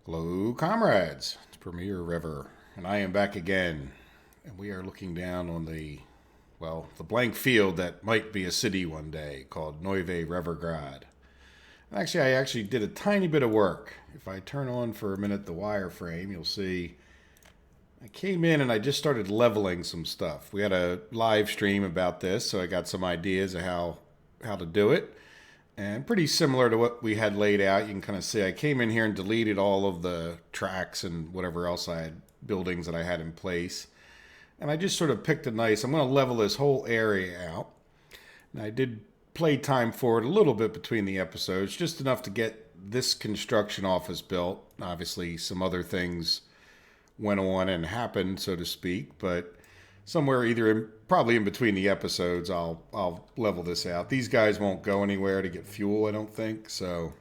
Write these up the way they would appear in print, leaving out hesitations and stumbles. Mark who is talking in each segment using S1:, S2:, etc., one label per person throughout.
S1: Hello, comrades. It's Premier River, and I am back again. And we are looking down on the blank field that might be a city one day called Neuve Revergrad. Actually, I actually did a tiny bit of work. If I turn on for a minute the wireframe, you'll see I came in and I just started leveling some stuff. We had a live stream about this, so I got some ideas of how to do it. And pretty similar to what we had laid out. You can kind of see I came in here and deleted all of the tracks and whatever else I had, buildings that I had in place. And I just sort of picked I'm going to level this whole area out. And I did play time forward a little bit between the episodes, just enough to get this construction office built. Obviously, some other things went on and happened, so to speak, but somewhere probably in between the episodes, I'll level this out. These guys won't go anywhere to get fuel, I don't think. So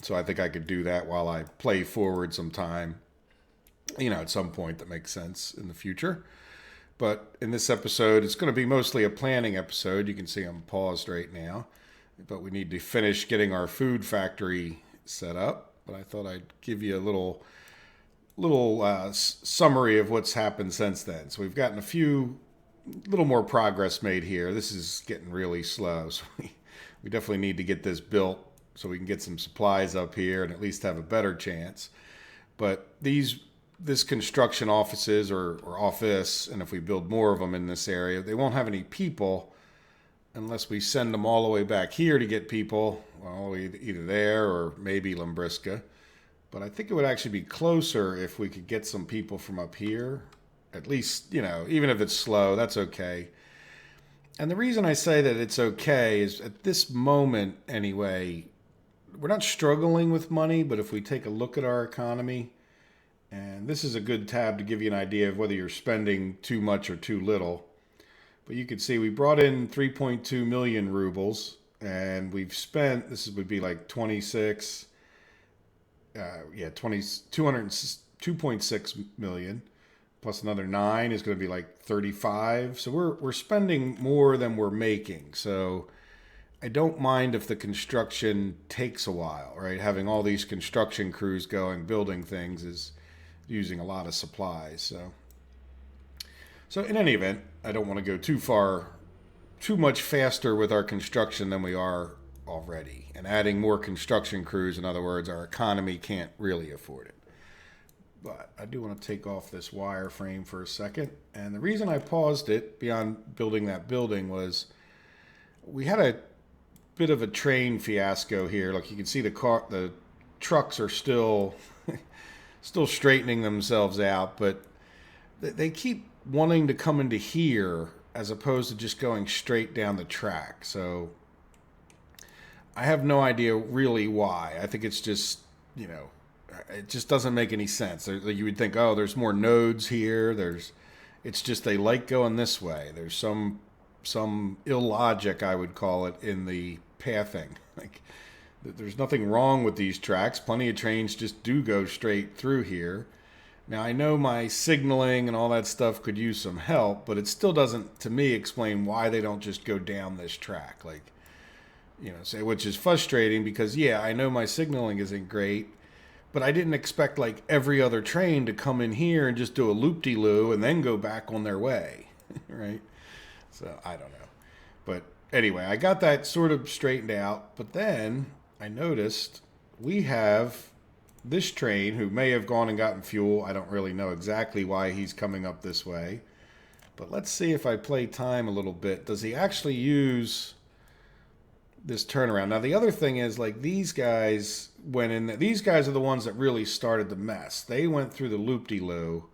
S1: I think I could do that while I play forward some time. At some point that makes sense in the future. But in this episode, it's going to be mostly a planning episode. You can see I'm paused right now, but we need to finish getting our food factory set up. But I thought I'd give you a little summary of what's happened since then. So we've gotten little more progress made here. This is getting really slow, so we definitely need to get this built so we can get some supplies up here and at least have a better chance. But this construction offices or office, and if we build more of them in this area, they won't have any people unless we send them all the way back here to get people, well, either there or maybe Limbriska. But I think it would actually be closer if we could get some people from up here. At least, even if it's slow, that's okay. And the reason I say that it's okay is at this moment, anyway, we're not struggling with money, but if we take a look at our economy, and this is a good tab to give you an idea of whether you're spending too much or too little. But you can see we brought in 3.2 million rubles, and we've spent, would be like 26... 2.6 million plus another 9 is going to be like 35. So we're spending more than we're making. So I don't mind if the construction takes a while, right? Having all these construction crews going, building things is using a lot of supplies. So in any event, I don't want to go too much faster with our construction than we are already. And adding more construction crews, in other words, our economy can't really afford it. But I do want to take off this wireframe for a second. And the reason I paused it beyond building that building was we had a bit of a train fiasco here. Like you can see the trucks are still straightening themselves out, but they keep wanting to come into here as opposed to just going straight down the track. So I have no idea really why. I think it's just, it just doesn't make any sense. You would think, oh, there's more nodes here. It's just they like going this way. There's some illogic, I would call it, in the pathing. Like, there's nothing wrong with these tracks. Plenty of trains just do go straight through here. Now, I know my signaling and all that stuff could use some help, but it still doesn't, to me, explain why they don't just go down this track. Like, which is frustrating because, I know my signaling isn't great, but I didn't expect like every other train to come in here and just do a loop-de-loo and then go back on their way, right? So I don't know. But anyway, I got that sort of straightened out, but then I noticed we have this train who may have gone and gotten fuel. I don't really know exactly why he's coming up this way, but let's see if I play time a little bit. Does he actually use this turnaround? Now, the other thing is, like, these guys went in. These guys are the ones that really started the mess. They went through the loop-de-loo,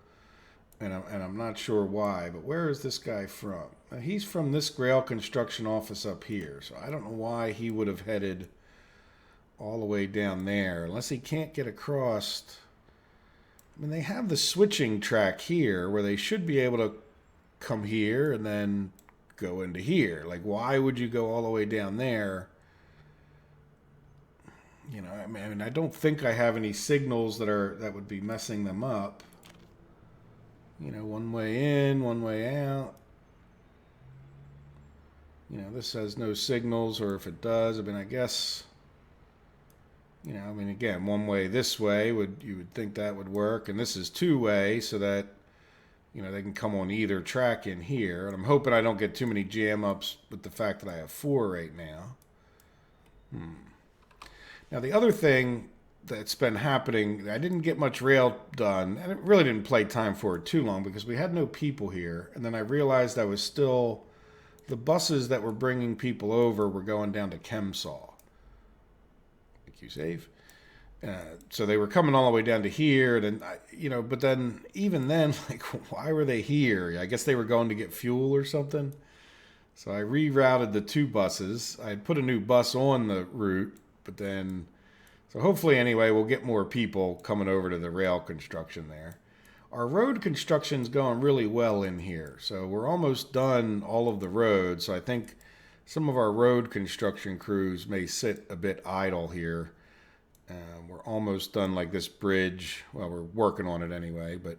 S1: and I'm not sure why, but where is this guy from? Now, he's from this rail construction office up here, so I don't know why he would have headed all the way down there, unless he can't get across. I mean, they have the switching track here, where they should be able to come here and then go into here. Like, why would you go all the way down there? I mean, I don't think I have any signals that would be messing them up. One way in, one way out. This has no signals, or if it does, I mean, I guess You know, I mean, again, one way this way you would think that would work, and this is two-way so that, you know, they can come on either track in here. And I'm hoping I don't get too many jam ups with the fact that I have 4 right now. Now, the other thing that's been happening, I didn't get much rail done, and it really didn't play time for it too long because we had no people here. And then I realized I was still, the buses that were bringing people over were going down to Chemsaw. Thank you, save. So they were coming all the way down to here, and you know, but then even then, like, why were they here? I guess they were going to get fuel or something. So I rerouted the 2 buses. I put a new bus on the route, but then, so hopefully anyway, we'll get more people coming over to the rail construction there. Our road construction's going really well in here, so we're almost done all of the roads. So I think some of our road construction crews may sit a bit idle here. We're almost done, like this bridge. Well, we're working on it anyway, but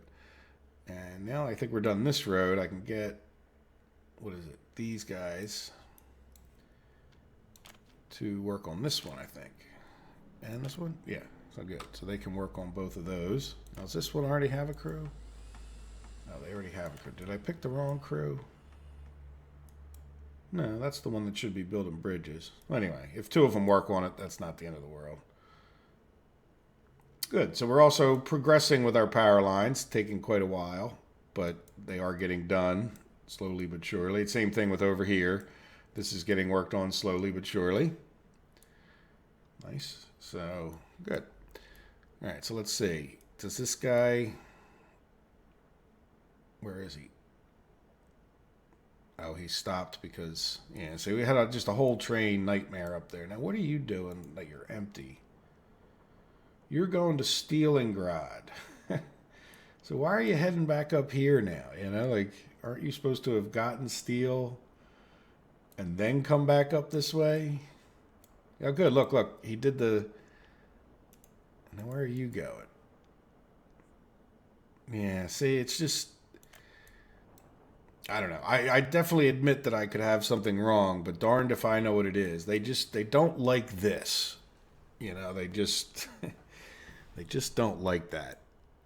S1: and now I think we're done this road. I can get, what is it, these guys to work on this one, I think. And this one? Yeah, so good. So they can work on both of those. Now, does this one already have a crew? No, they already have a crew. Did I pick the wrong crew? No, that's the one that should be building bridges. Anyway, if 2 of them work on it, that's not the end of the world. Good. So we're also progressing with our power lines, taking quite a while, but they are getting done slowly but surely. Same thing with over here. This is getting worked on slowly but surely. Nice. So, good. All right, so let's see. Does this guy... Where is he? Oh, he stopped because... Yeah, so we had just a whole train nightmare up there. Now, what are you doing that you're empty? You're going to Stalingrad. So why are you heading back up here now? You know, like, aren't you supposed to have gotten steel and then come back up this way? Oh, good. Look. He did the... Now, where are you going? Yeah, see, it's just... I don't know. I definitely admit that I could have something wrong, but darned if I know what it is. They don't like this. You know, they just don't like that.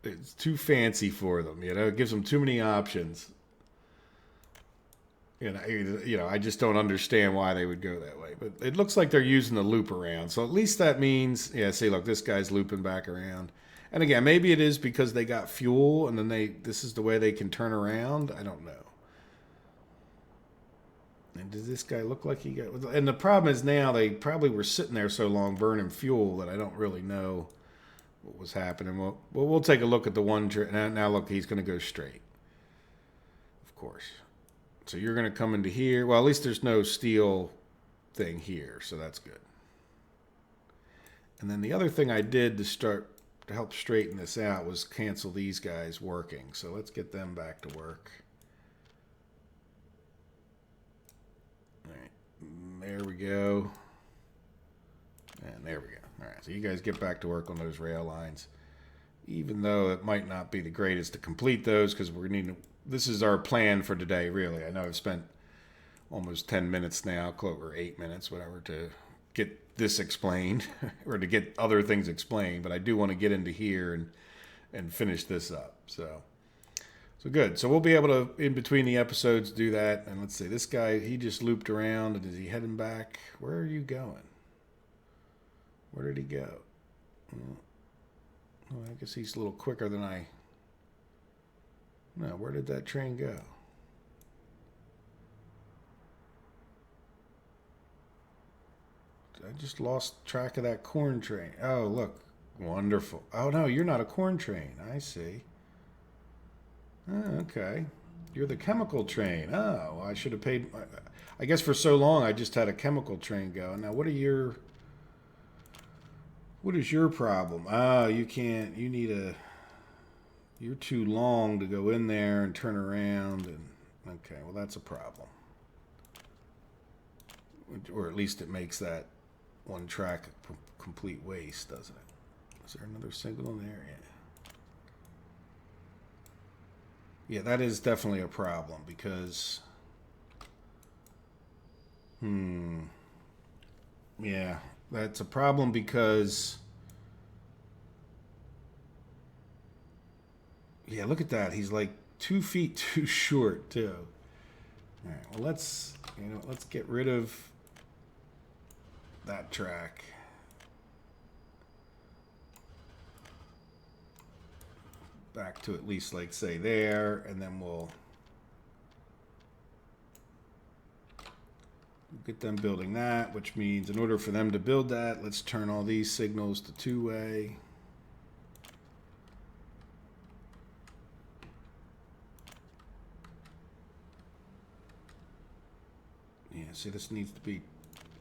S1: It's too fancy for them. You know, it gives them too many options. You know, I just don't understand why they would go that way. But it looks like they're using the loop around. So at least that means, yeah, see, look, this guy's looping back around. And again, maybe it is because they got fuel and then this is the way they can turn around. I don't know. And does this guy look like he got... And the problem is now they probably were sitting there so long burning fuel that I don't really know what was happening. We'll take a look at the one... Now look, he's going to go straight. Of course. So you're going to come into here. Well, at least there's no steel thing here, so that's good. And then the other thing I did to help straighten this out was cancel these guys working. So let's get them back to work. All right, there we go. And there we go. All right, so you guys get back to work on those rail lines. Even though it might not be the greatest to complete those because we're needing... This is our plan for today, really. I know I've spent almost 10 minutes now, or 8 minutes, whatever, to get this explained or to get other things explained. But I do want to get into here and finish this up. So good. So we'll be able to, in between the episodes, do that. And let's see, this guy, he just looped around. And is he heading back? Where are you going? Where did he go? Well, I guess he's a little quicker than I... No, where did that train go? I just lost track of that corn train. Oh, look. Wonderful. Oh, no, you're not a corn train. I see. Oh, okay. You're the chemical train. Oh, I should have paid... I guess for so long I just had a chemical train go. Now, what is your problem? Oh, you can't... You need a... You're too long to go in there and turn around. And okay, well, that's a problem. Or at least it makes that one track a complete waste, doesn't it? Is there another signal in there? Yeah. Yeah, that is definitely a problem because... Yeah, that's a problem because... Yeah, look at that. He's like 2 feet too short too. All right, well let's get rid of that track. Back to at least like say there, and then we'll get them building that, which means in order for them to build that, let's turn all these signals to two-way. Yeah, see, this needs to be,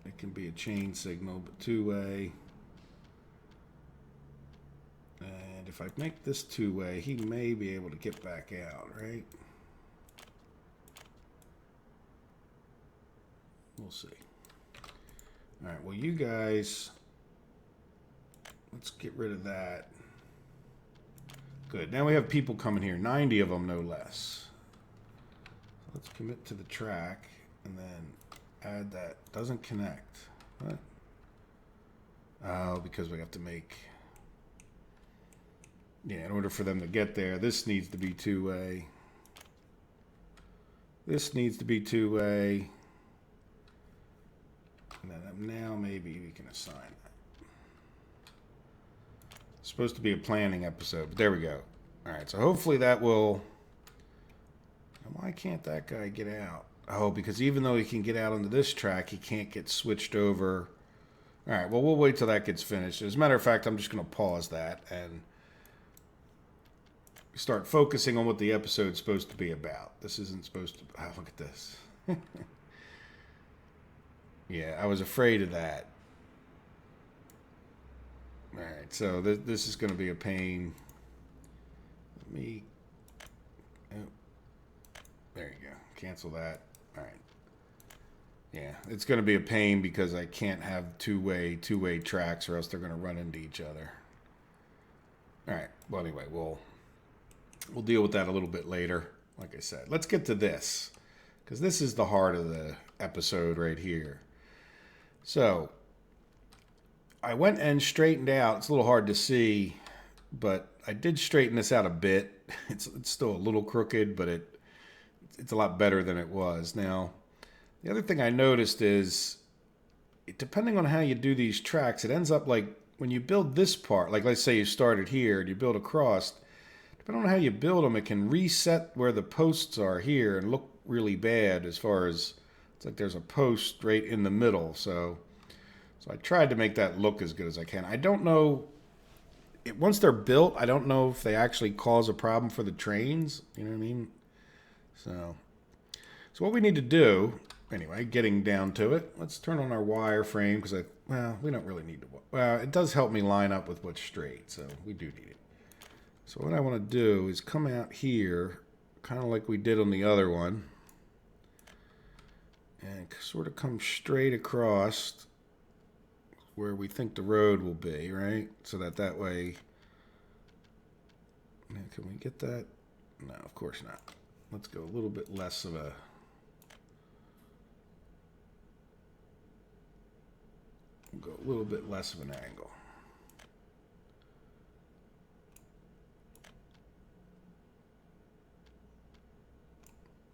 S1: it can be a chain signal, but two-way. And if I make this two-way, he may be able to get back out, right? We'll see. All right, well, you guys, let's get rid of that. Good. Now we have people coming here, 90 of them, no less. So let's commit to the track and then add that. Doesn't connect. What? Oh, because we have to make... Yeah, in order for them to get there, this needs to be two-way. This needs to be two-way. And then now maybe we can assign that. It's supposed to be a planning episode, but there we go. All right, so hopefully that will... Why can't that guy get out? Oh, because even though he can get out onto this track, he can't get switched over. All right, well, we'll wait till that gets finished. As a matter of fact, I'm just going to pause that and start focusing on what the episode's supposed to be about. This isn't supposed to... Oh, look at this. Yeah, I was afraid of that. All right, so this is going to be a pain. Let me... Oh, there you go. Cancel that. All right. Yeah, it's going to be a pain because I can't have two-way tracks or else they're going to run into each other. All right. Well, anyway, we'll deal with that a little bit later. Like I said, let's get to this because this is the heart of the episode right here. So I went and straightened out. It's a little hard to see, but I did straighten this out a bit. It's still a little crooked, but it's a lot better than it was. Now, the other thing I noticed is, depending on how you do these tracks, it ends up like when you build this part, like let's say you started here and you build across, depending on how you build them, it can reset where the posts are here and look really bad as far as, it's like there's a post right in the middle. So I tried to make that look as good as I can. I don't know, once they're built, I don't know if they actually cause a problem for the trains. You know what I mean? So what we need to do, anyway, getting down to it, let's turn on our wireframe because we don't really need to. Well, it does help me line up with what's straight, so we do need it. So what I want to do is come out here, kind of like we did on the other one, and sort of come straight across where we think the road will be, right? So that way, can we get that? No, of course not. Let's go a little bit less of a... We'll go a little bit less of an angle.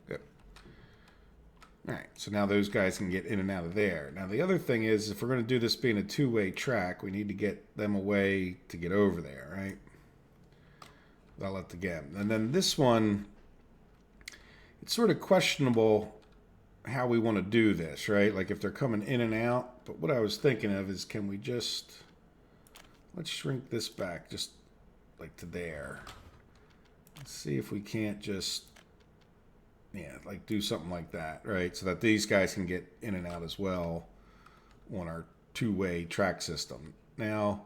S1: Good. All right, so now those guys can get in and out of there. Now the other thing is, if we're going to do this being a two-way track, we need to get them a way to get over there, right? I'll let the game. And then this one, it's sort of questionable how we want to do this, right? Like if they're coming in and out. But what I was thinking of is, can we just, let's shrink this back just like to there. Let's see if we can't just, yeah, like do something like that, right? So that these guys can get in and out as well on our two-way track system. Now,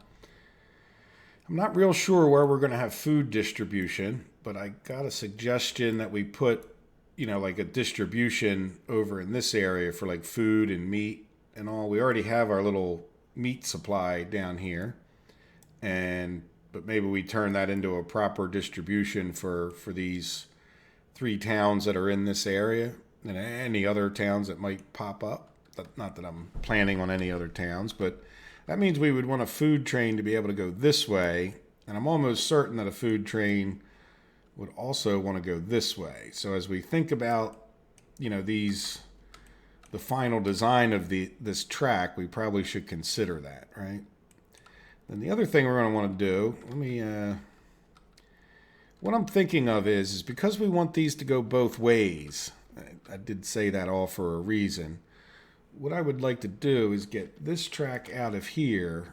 S1: I'm not real sure where we're going to have food distribution, but I got a suggestion that we put, like a distribution over in this area for like food and meat and all. We already have our little meat supply down here, but maybe we turn that into a proper distribution for these 3 towns that are in this area and any other towns that might pop up. Not that I'm planning on any other towns, but that means we would want a food train to be able to go this way, and I'm almost certain that a food train would also want to go this way. So as we think about, you know, the final design of this track, we probably should consider that, right? Then the other thing we're going to want to do, what I'm thinking of is because we want these to go both ways, I did say that all for a reason. What I would like to do is get this track out of here,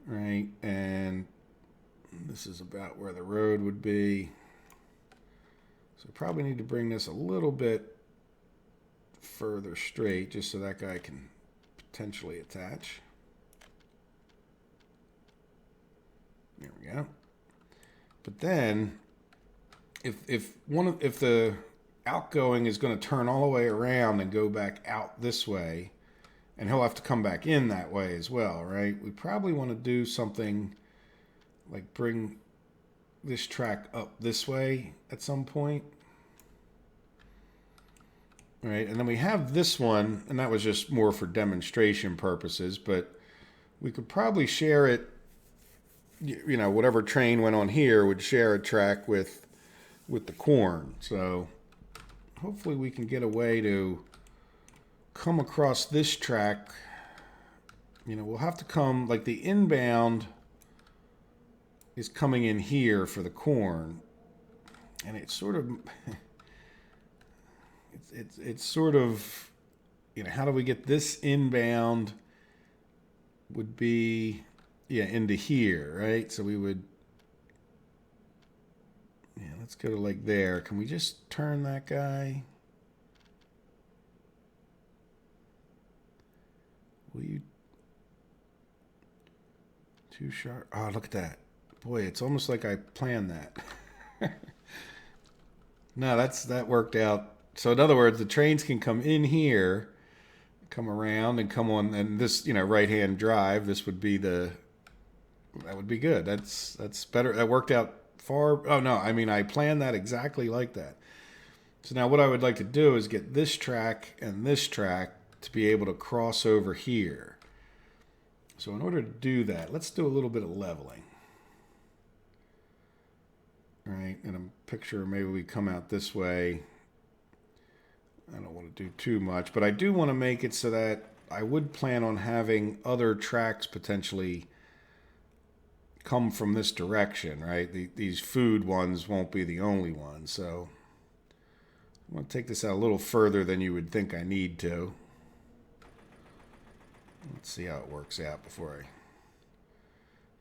S1: right? And this is about where the road would be. So probably need to bring this a little bit further straight just so that guy can potentially attach. There we go. But then if the outgoing is going to turn all the way around and go back out this way, and he'll have to come back in that way as well, right? We probably want to do something like bring this track up this way at some point. Right, and then we have this one, and that was just more for demonstration purposes, but we could probably share it, you know, whatever train went on here would share a track with the corn. So hopefully we can get a way to come across this track. You know, we'll have to come, like the inbound is coming in here for the corn, and it's sort of it's sort of, you know, how do we get this inbound would be, yeah, into here, right? So we would, yeah, let's go to like there. Can we just turn that guy? Will you? Too sharp. Oh, look at that. Boy, it's almost like I planned that. No, that worked out. So in other words, the trains can come in here, come around and come on, and this, you know, right-hand drive, this would be that would be good. That's better. That worked out far. Oh no, I mean, I planned that exactly like that. So now what I would like to do is get this track and this track to be able to cross over here. So in order to do that, let's do a little bit of leveling. All right, and a picture, maybe we come out this way. I don't want to do too much, but I do want to make it so that I would plan on having other tracks potentially come from this direction, right? These food ones won't be the only ones, so I'm going to take this out a little further than you would think I need to. Let's see how it works out before I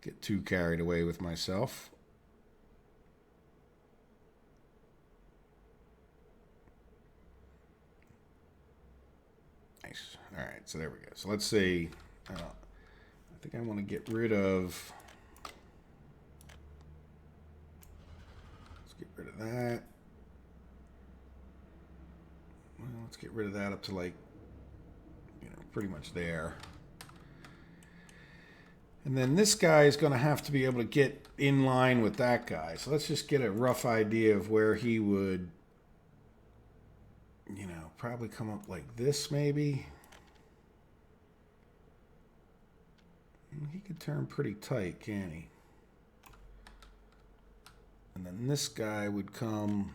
S1: get too carried away with myself. Nice. All right, so there we go. So let's see. I think I want to get rid of. Let's get rid of that. Well, let's get rid of that up to like, you know, pretty much there. And then this guy is going to have to be able to get in line with that guy. So let's just get a rough idea of where he would, you know, probably come up like this maybe. He could turn pretty tight, can't he? And then this guy would come.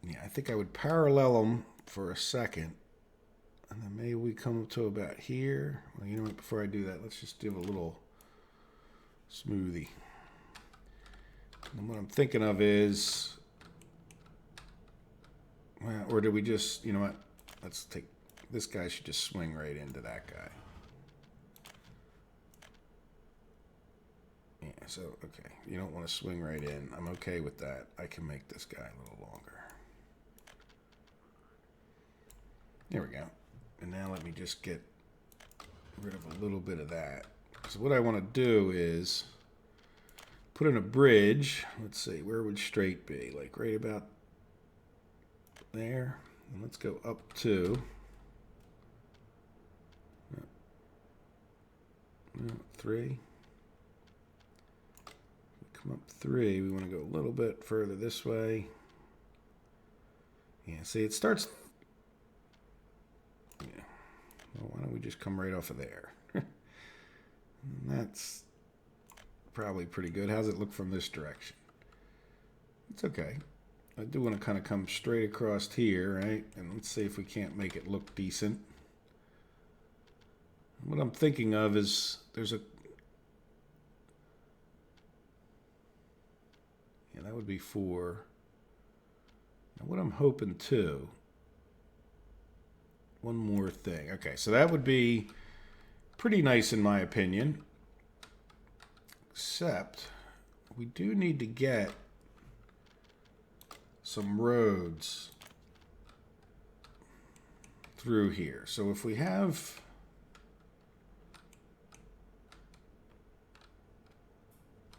S1: Yeah, I think I would parallel him for a second. And then maybe we come up to about here. Well, you know what? Before I do that, let's just do a little smoothie. And what I'm thinking of is, well, or do we just, you know what? Let's take, this guy should just swing right into that guy. Yeah, so, okay. You don't want to swing right in. I'm okay with that. I can make this guy a little longer. There we go. And now let me just get rid of a little bit of that. So what I want to do is put in a bridge. Let's see, where would straight be? Like right about there. And let's go up to 3. Come up 3. We want to go a little bit further this way. Yeah, see, it starts. Yeah. Well, why don't we just come right off of there? And that's probably pretty good. How's it look from this direction? It's okay. I do want to kind of come straight across here, right? And let's see if we can't make it look decent. What I'm thinking of is there's a... Yeah, that would be 4. Now what I'm hoping too... One more thing. Okay, so that would be pretty nice in my opinion. Except we do need to get some roads through here. So if we have,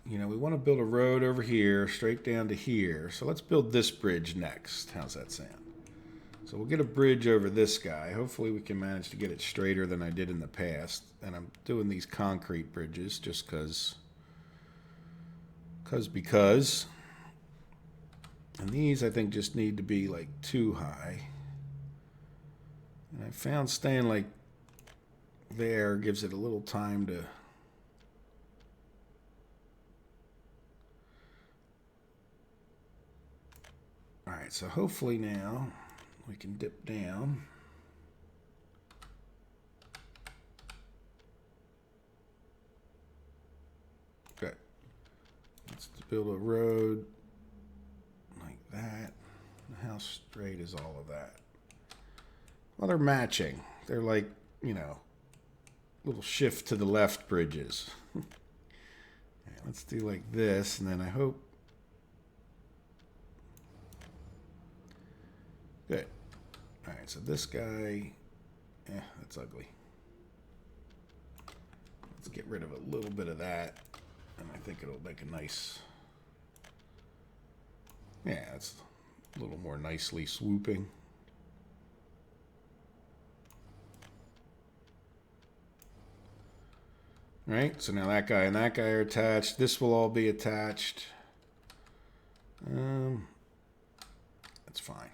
S1: you know, we want to build a road over here straight down to here. So let's build this bridge next. How's that sound? So we'll get a bridge over this guy. Hopefully we can manage to get it straighter than I did in the past. And I'm doing these concrete bridges just because. And these I think just need to be like too high. And I found staying like there gives it a little time to... Alright, so hopefully now we can dip down. Good. Let's build a road like that. How straight is all of that? Well, they're matching. They're like, you know, little shift to the left bridges. Okay, let's do like this, and then I hope... Good. Alright, so this guy... that's ugly. Let's get rid of a little bit of that, and I think it'll make a nice... Yeah, it's a little more nicely swooping. Right, so now that guy and that guy are attached. This will all be attached. That's fine.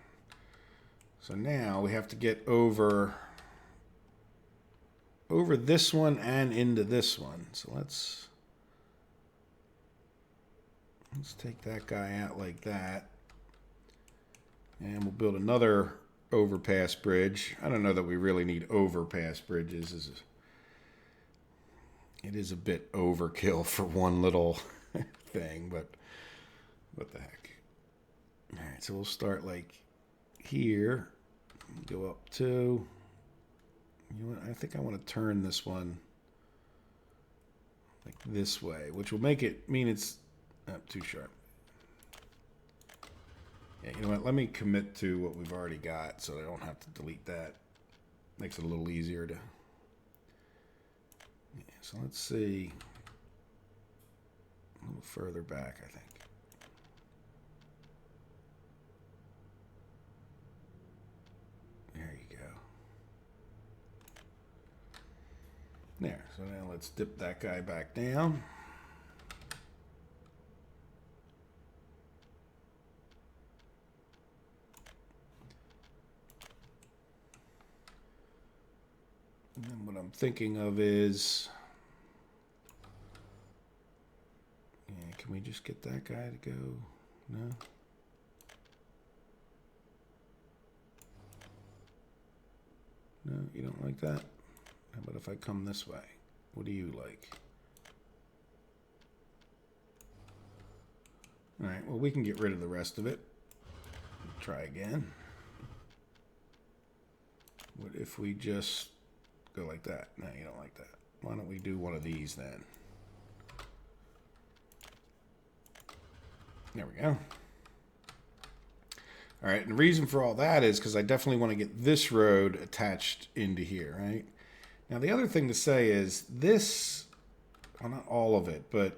S1: So now we have to get over this one and into this one. So let's take that guy out like that. And we'll build another overpass bridge. I don't know that we really need overpass bridges. It is a bit overkill for one little thing, but what the heck. All right, so we'll start like here, go up to, you know what, I think I want to turn this one like this way, which will make it mean it's too sharp. Yeah, you know what, let me commit to what we've already got so I don't have to delete that. Makes it a little easier to... Yeah, so let's see, a little further back, I think. There you go. There, so now let's dip that guy back down. And then what I'm thinking of is, yeah, can we just get that guy to go? No? No, you don't like that? How about if I come this way? What do you like? All right, well, we can get rid of the rest of it. Try again. What if we just go like that? No, you don't like that. Why don't we do one of these then? There we go. All right, and the reason for all that is because I definitely want to get this road attached into here, right? Now, the other thing to say is this, well, not all of it, but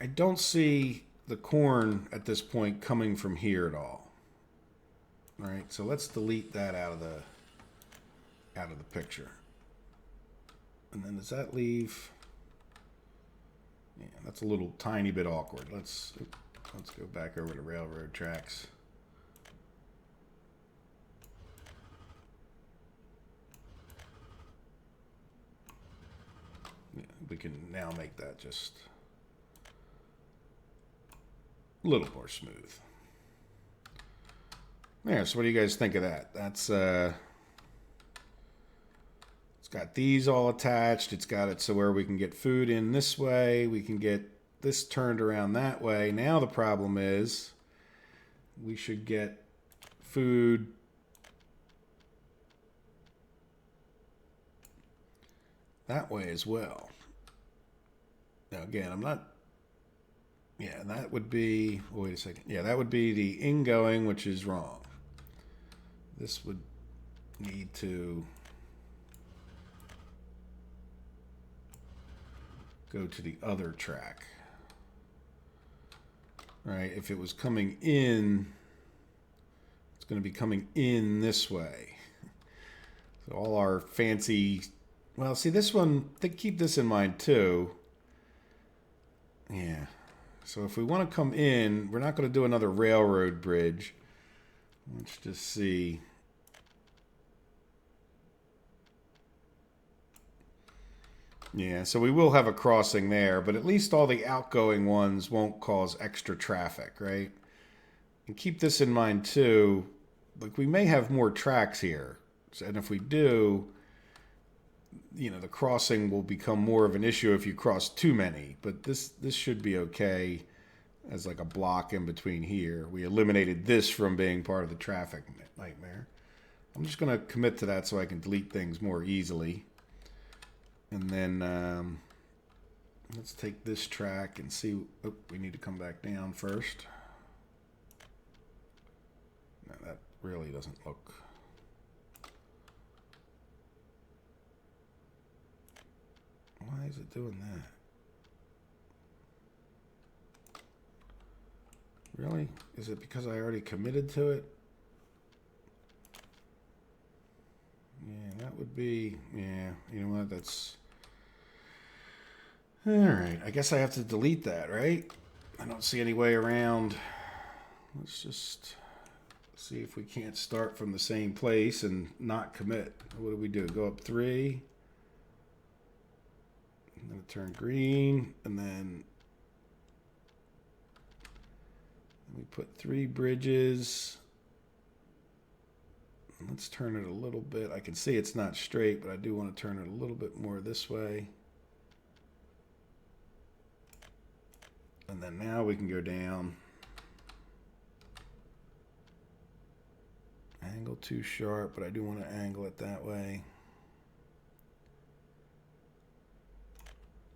S1: I don't see the corn at this point coming from here at all. All right, so let's delete that out of the picture. And then does that leave? Yeah, that's a little tiny bit awkward. Let's go back over to railroad tracks. Yeah, we can now make that just a little more smooth. There, so what do you guys think of that? That's it's got these all attached. It's got it so where we can get food in this way. We can get this turned around that way. Now the problem is we should get food that way as well. Now again, I'm not, yeah, that would be, wait a second. Yeah, that would be the ingoing, which is wrong. This would need to go to the other track. Right, if it was coming in, it's going to be coming in this way. So all our fancy, well, see this one, keep this in mind too. Yeah, so if we want to come in, we're not going to do another railroad bridge. Let's just see. Yeah, so we will have a crossing there, but at least all the outgoing ones won't cause extra traffic, right? And keep this in mind too. Like we may have more tracks here. And if we do, you know, the crossing will become more of an issue if you cross too many. But this should be okay as like a block in between here. We eliminated this from being part of the traffic nightmare. I'm just going to commit to that so I can delete things more easily. And then let's take this track and see. Oh, we need to come back down first. No, that really doesn't look. Why is it doing that? Really? Is it because I already committed to it? Yeah, that would be, yeah, you know what, that's, all right, I guess I have to delete that, right? I don't see any way around. Let's just see if we can't start from the same place and not commit. What do we do? Go up 3, and then turn green, and then we put 3 bridges. Let's turn it a little bit. I can see it's not straight, but I do want to turn it a little bit more this way. And then now we can go down. Angle too sharp, but I do want to angle it that way.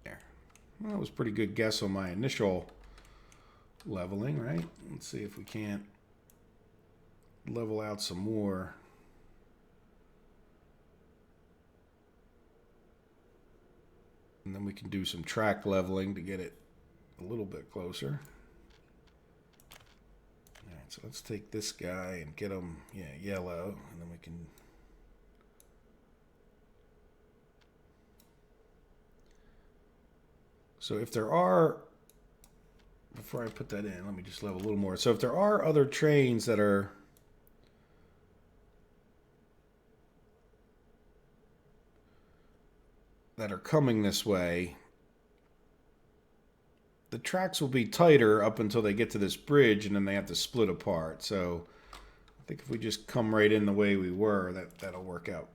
S1: There. Well, that was a pretty good guess on my initial leveling, right? Let's see if we can't level out some more. And then we can do some track leveling to get it a little bit closer. All right, so let's take this guy and get him, yeah, yellow, and then we can. So if there are, before I put that in, let me just level a little more. So if there are other trains that are coming this way, the tracks will be tighter up until they get to this bridge, and then they have to split apart. So I think if we just come right in the way we were, that'll work out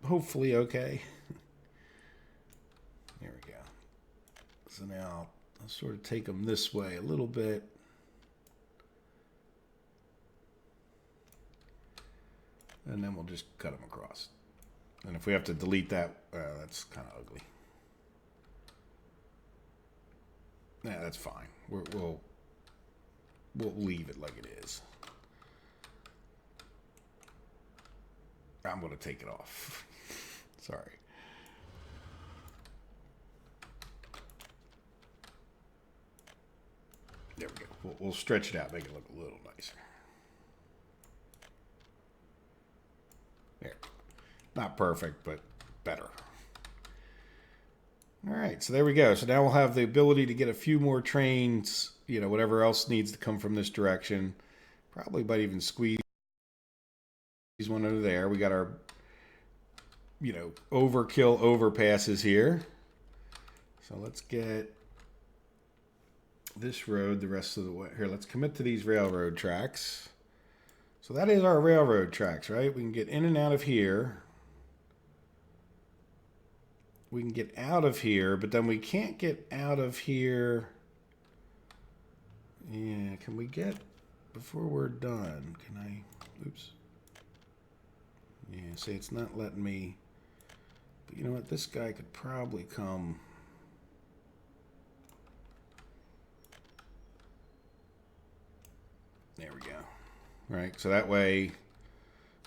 S1: hopefully okay. There we go. So now I'll sort of take them this way a little bit. And then we'll just cut them across. And if we have to delete that, that's kind of ugly. Yeah, that's fine. We'll leave it like it is. I'm going to take it off. Sorry. There we go. We'll stretch it out, make it look a little nicer. There. Not perfect, but better. All right, so there we go. So now we'll have the ability to get a few more trains, you know, whatever else needs to come from this direction. Probably might even squeeze one under there. We got our, you know, overkill overpasses here. So let's get this road the rest of the way. Here, let's commit to these railroad tracks. So that is our railroad tracks, right? We can get in and out of here. We can get out of here, but then we can't get out of here. Yeah, can we get, before we're done, can I, oops. Yeah, see, it's not letting me, but you know what, this guy could probably come. There we go. Right, so that way,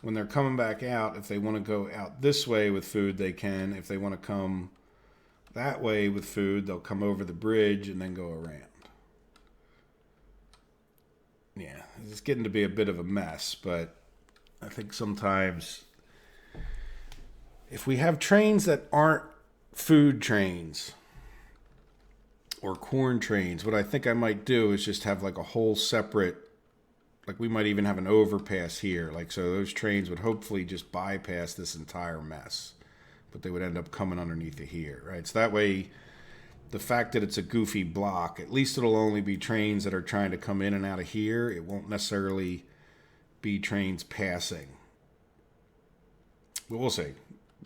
S1: when they're coming back out, if they want to go out this way with food, they can. If they want to come that way with food, they'll come over the bridge and then go around. Yeah, it's getting to be a bit of a mess, but I think sometimes if we have trains that aren't food trains or corn trains, what I think I might do is just have like a whole separate, like we might even have an overpass here. Like, so those trains would hopefully just bypass this entire mess, but they would end up coming underneath it here, right? So that way, the fact that it's a goofy block, at least it'll only be trains that are trying to come in and out of here. It won't necessarily be trains passing. But we'll see.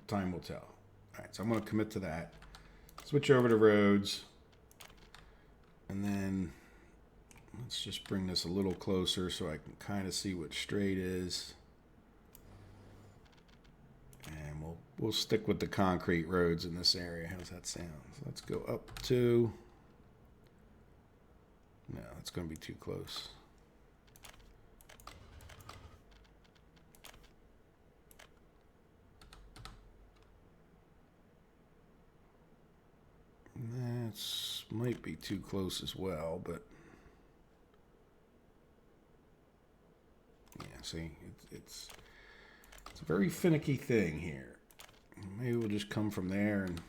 S1: Time will tell. All right, so I'm going to commit to that. Switch over to roads. And then let's just bring this a little closer so I can kind of see what straight is. And we'll stick with the concrete roads in this area. How's that sound? So let's go up to... No, it's going to be too close. That's might be too close as well, but yeah, see, it's a very finicky thing here. Maybe we'll just come from there and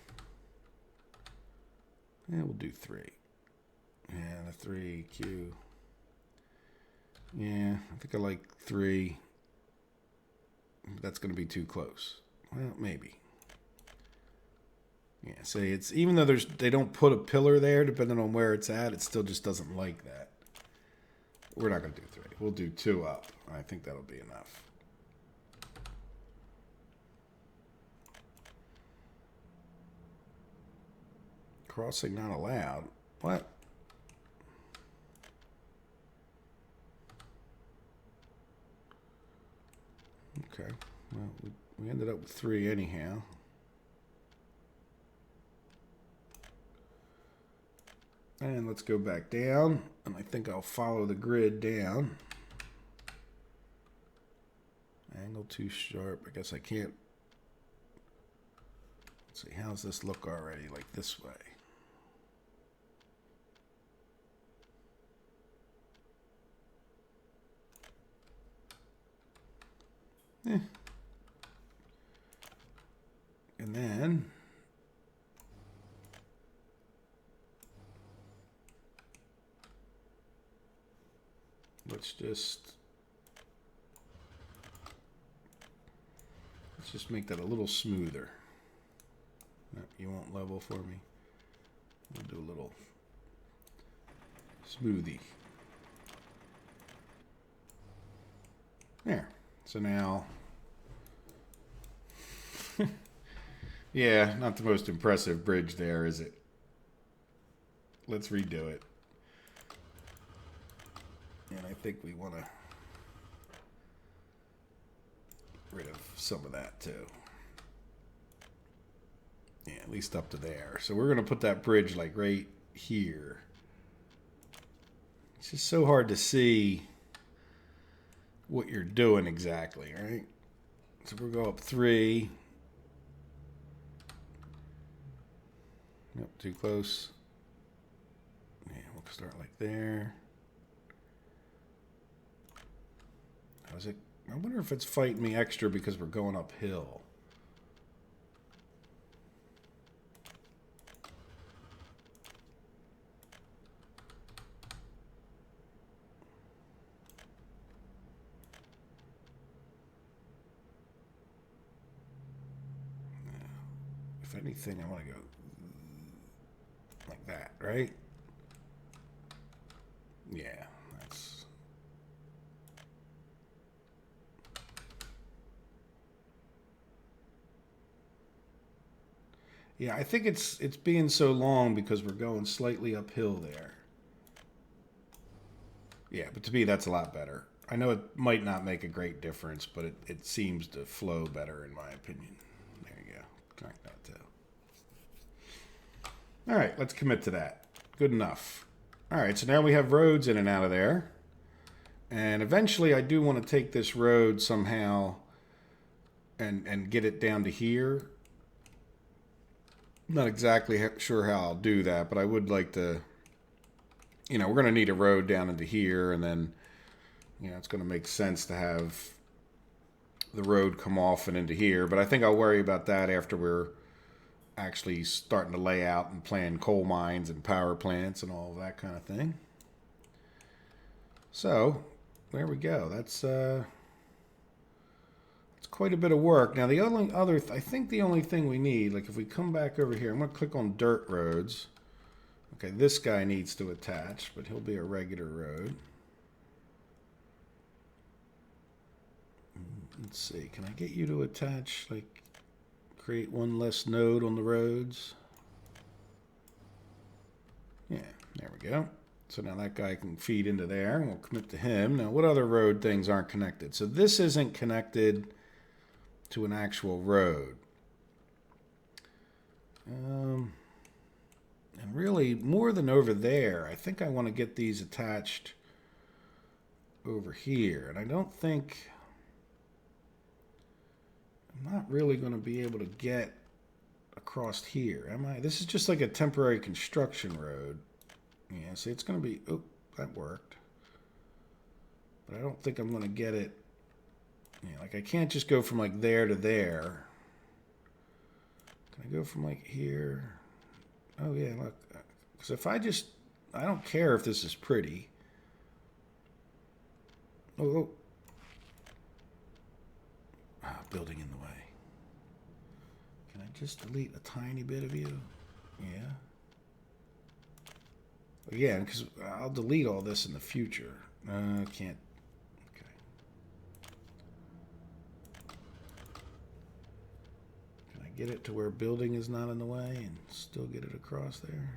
S1: yeah, we'll do 3. Yeah, the 3 Q. Yeah, I think I like 3. That's going to be too close. Well, maybe. Yeah, see, it's even though they don't put a pillar there, depending on where it's at, it still just doesn't like that. We're not going to do 3. We'll do 2 up. I think that'll be enough. Crossing not allowed. What? Okay. Well, we ended up with 3 anyhow. And let's go back down. And I think I'll follow the grid down. Angle too sharp. I guess I can't. Let's see. How's this look already? Like this way. Eh. And then let's just make that a little smoother. No, you won't level for me. We'll do a little smoothie. There. So now, yeah, not the most impressive bridge there, is it? Let's redo it. And I think we want to rid of some of that too. Yeah, at least up to there. So we're going to put that bridge like right here. It's just so hard to see what you're doing exactly, right? So we'll go up 3. Nope, too close. Yeah, we'll start like there. How's it? I wonder if it's fighting me extra because we're going uphill. If anything, I want to go right? Yeah, that's... Yeah, I think it's being so long because we're going slightly uphill there. Yeah, but to me, that's a lot better. I know it might not make a great difference, but it seems to flow better in my opinion. There you go. Connect that too. All right, let's commit to that. Good enough. All right, so now we have roads in and out of there. And eventually I do want to take this road somehow and get it down to here. Not exactly sure how I'll do that, but I would like to, we're going to need a road down into here, and then, it's going to make sense to have the road come off and into here. But I think I'll worry about that after we're actually starting to lay out and plan coal mines and power plants and all of that kind of thing. So, there we go. That's quite a bit of work. Now, the only other, I think the only thing we need, like if we come back over here, I'm going to click on dirt roads. Okay, this guy needs to attach, but he'll be a regular road. Let's see, can I get you to attach, like, create one less node on the roads? Yeah, there we go. So now that guy can feed into there, and we'll commit to him. Now, what other road things aren't connected? So this isn't connected to an actual road. And really, more than over there, I think I want to get these attached over here. And I don't think... I'm not really going to be able to get across here, am I? This is just like a temporary construction road. Yeah, see, it's going to be... Oh, that worked. But I don't think I'm going to get it... Yeah, like I can't just go from like there to there. Can I go from like here? Oh yeah, look. Because if I just... I don't care if this is pretty. Oh. Ah, building in the way. Can I just delete a tiny bit of you? Yeah. Again, because I'll delete all this in the future. I can't. Okay. Can I get it to where building is not in the way and still get it across there?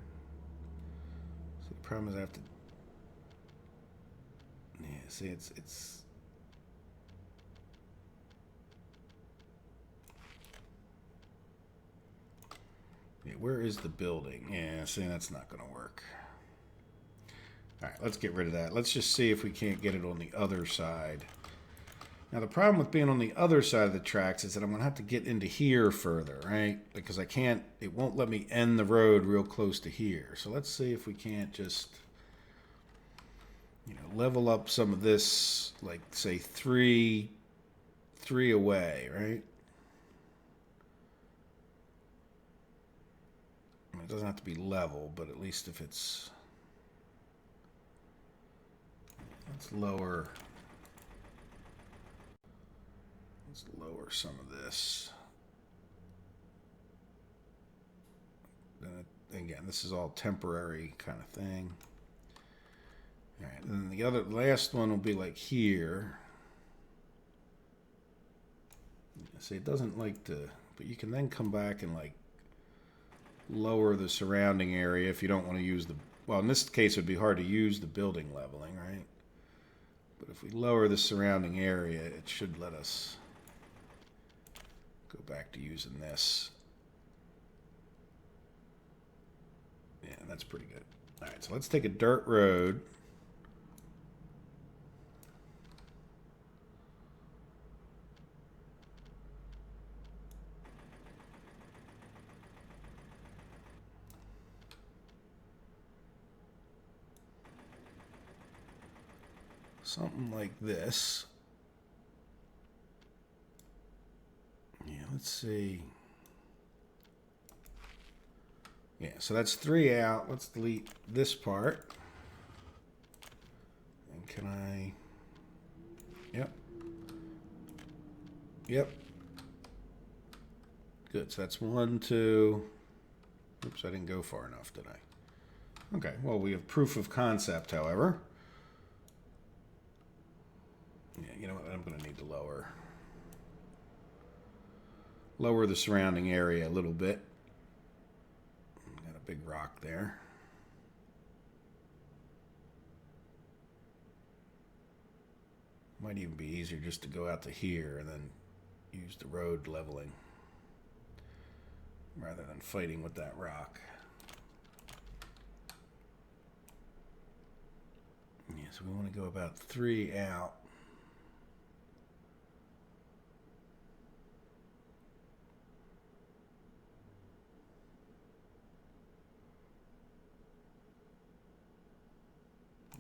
S1: So the problem is I have to... Yeah, see, it's... Yeah, where is the building? Yeah, see, that's not going to work. All right, let's get rid of that. Let's just see if we can't get it on the other side. Now, the problem with being on the other side of the tracks is that I'm going to have to get into here further, right? Because I can't, it won't let me end the road real close to here. So let's see if we can't just, level up some of this, like, say, three away, right? I mean, it doesn't have to be level, but at least if it's... Let's lower some of this. Again, this is all temporary kind of thing. All right, and then the last one will be like here. See, it doesn't like to, but you can then come back and like lower the surrounding area if you don't want to use the, well, in this case, it would be hard to use the building leveling, right? But if we lower the surrounding area, it should let us go back to using this. Yeah, that's pretty good. All right, so let's take a dirt road. Something like this. Yeah, let's see. Yeah, so that's 3 out. Let's delete this part. And can I... Yep. Yep. Good, so that's 1, 2... Oops, I didn't go far enough, did I? Okay, well, we have proof of concept, however. Yeah, you know what? I'm going to need to lower the surrounding area a little bit. Got a big rock there. Might even be easier just to go out to here and then use the road leveling rather than fighting with that rock. Yeah, so we want to go about 3 out.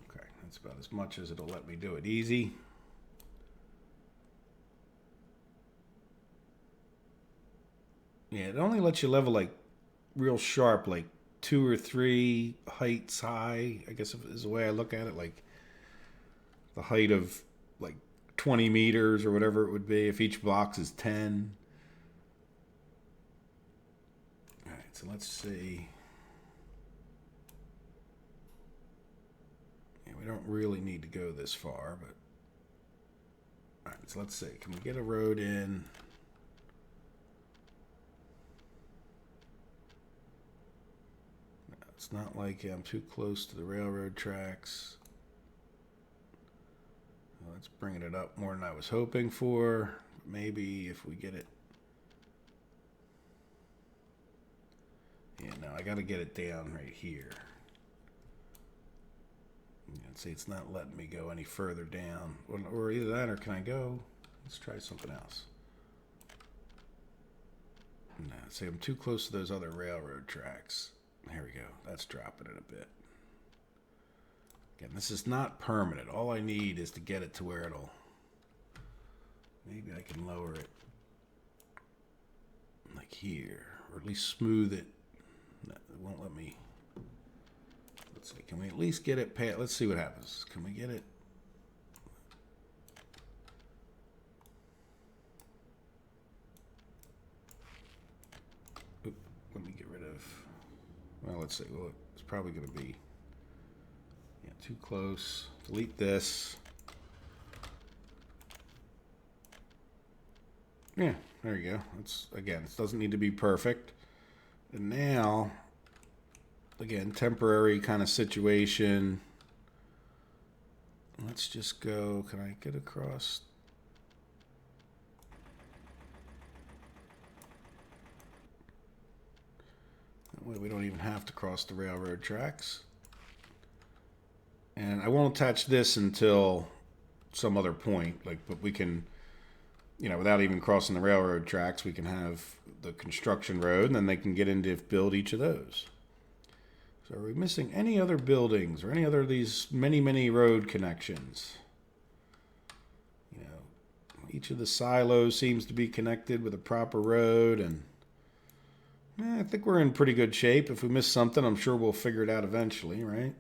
S1: Okay, that's about as much as it'll let me do it easy. Yeah, it only lets you level like real sharp, like 2 or 3 heights high, I guess is the way I look at it, like the height of like 20 meters or whatever it would be if each box is 10. All right, so let's see. Yeah, we don't really need to go this far, but all right, so let's see. Can we get a road in? No, it's not like I'm too close to the railroad tracks. Well, that's bringing it up more than I was hoping for. Maybe if we get it. Yeah, no, I got to get it down right here. See, it's not letting me go any further down. Or either that or can I go? Let's try something else. No, see, I'm too close to those other railroad tracks. Here we go. That's dropping it a bit. Again, this is not permanent. All I need is to get it to where it'll... Maybe I can lower it like here, or at least smooth it. No, it won't let me... Let's see, can we at least get it past... Let's see what happens. Can we get it... Oop, let me get rid of... Well, let's see. Well, it's probably going to be... Yeah, too close. Delete this. Yeah, there you go. It's, again, it doesn't need to be perfect. And now... Again, temporary kind of situation. Let's just go. Can I get across? That way we don't even have to cross the railroad tracks. And I won't attach this until some other point. But we can, without even crossing the railroad tracks, we can have the construction road, and then they can get in to build each of those. So are we missing any other buildings or any other of these many road connections? Each of the silos seems to be connected with a proper road, and I think we're in pretty good shape. If we miss something, I'm sure we'll figure it out eventually, right?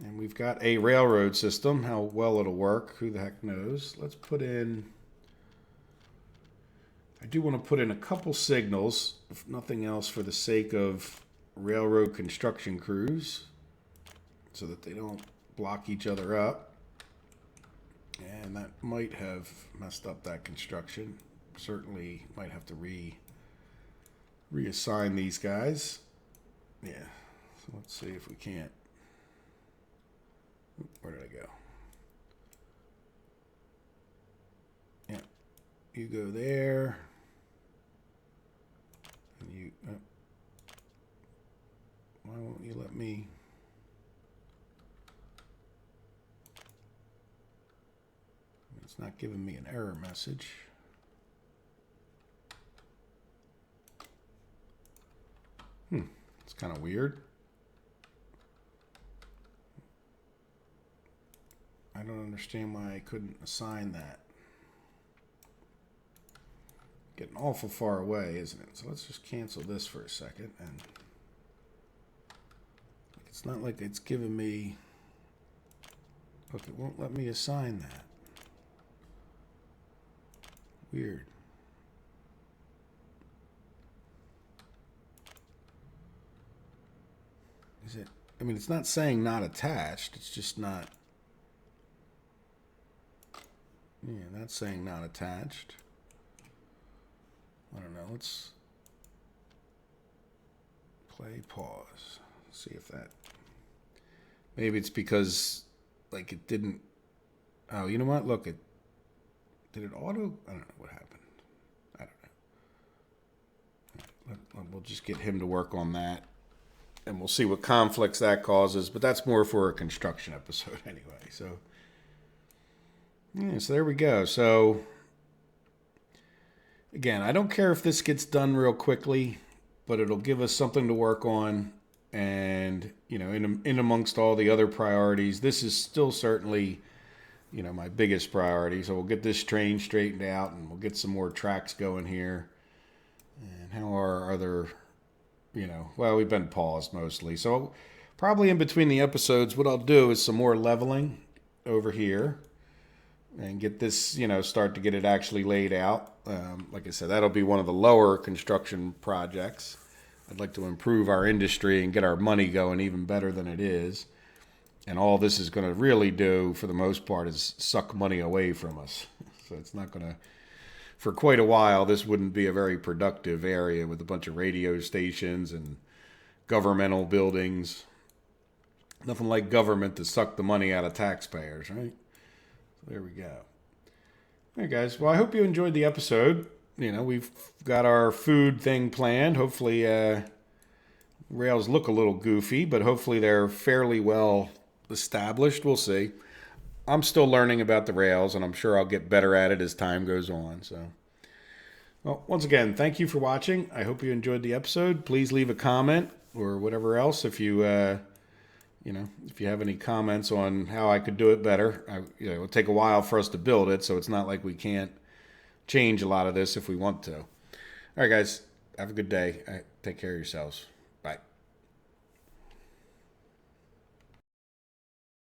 S1: And we've got a railroad system. How well it'll work, who the heck knows? Let's put in... I do want to put in a couple signals, if nothing else, for the sake of railroad construction crews so that they don't block each other up. And that might have messed up that construction. Certainly might have to reassign these guys. Yeah, so let's see if we can't. Where did I go? Yeah, you go there. And you... why won't you let me? It's not giving me an error message. It's kind of weird. I don't understand why I couldn't assign that. Getting awful far away, isn't it? So let's just cancel this for a second. And it's not like it's giving me... Look, it won't let me assign that. Weird. Is it? I mean, it's not saying not attached. It's just not. Yeah, that's saying not attached. I don't know. Let's play pause. See if that. Maybe it's because, like, it didn't. Oh, you know what? Look, it did it auto. I don't know what happened. I don't know. We'll just get him to work on that, and we'll see what conflicts that causes. But that's more for a construction episode anyway. So, yeah. So there we go. So. Again, I don't care if this gets done real quickly, but it'll give us something to work on. And, you know, in amongst all the other priorities, this is still certainly, you know, my biggest priority. So we'll get this train straightened out and we'll get some more tracks going here. And how are our other, you know, well, we've been paused mostly. So probably in between the episodes, what I'll do is some more leveling over here. And get this, you know, start to get it actually laid out. Like I said, that'll be one of the lower construction projects. I'd like to improve our industry and get our money going even better than it is. And all this is going to really do, for the most part, is suck money away from us. So it's not going to, for quite a while, this wouldn't be a very productive area with a bunch of radio stations and governmental buildings. Nothing like government to suck the money out of taxpayers, right? There we go. All right, guys. Well, I hope you enjoyed the episode. You know, we've got our food thing planned. Hopefully, rails look a little goofy, but hopefully they're fairly well established. We'll see. I'm still learning about the rails, and I'm sure I'll get better at it as time goes on. So, well, once again, thank you for watching. I hope you enjoyed the episode. Please leave a comment or whatever else if you... you know, if you have any comments on how I could do it better. It'll take a while for us to build it, so it's not like we can't change a lot of this if we want to. All right, guys, have a good day. Take care of yourselves. Bye.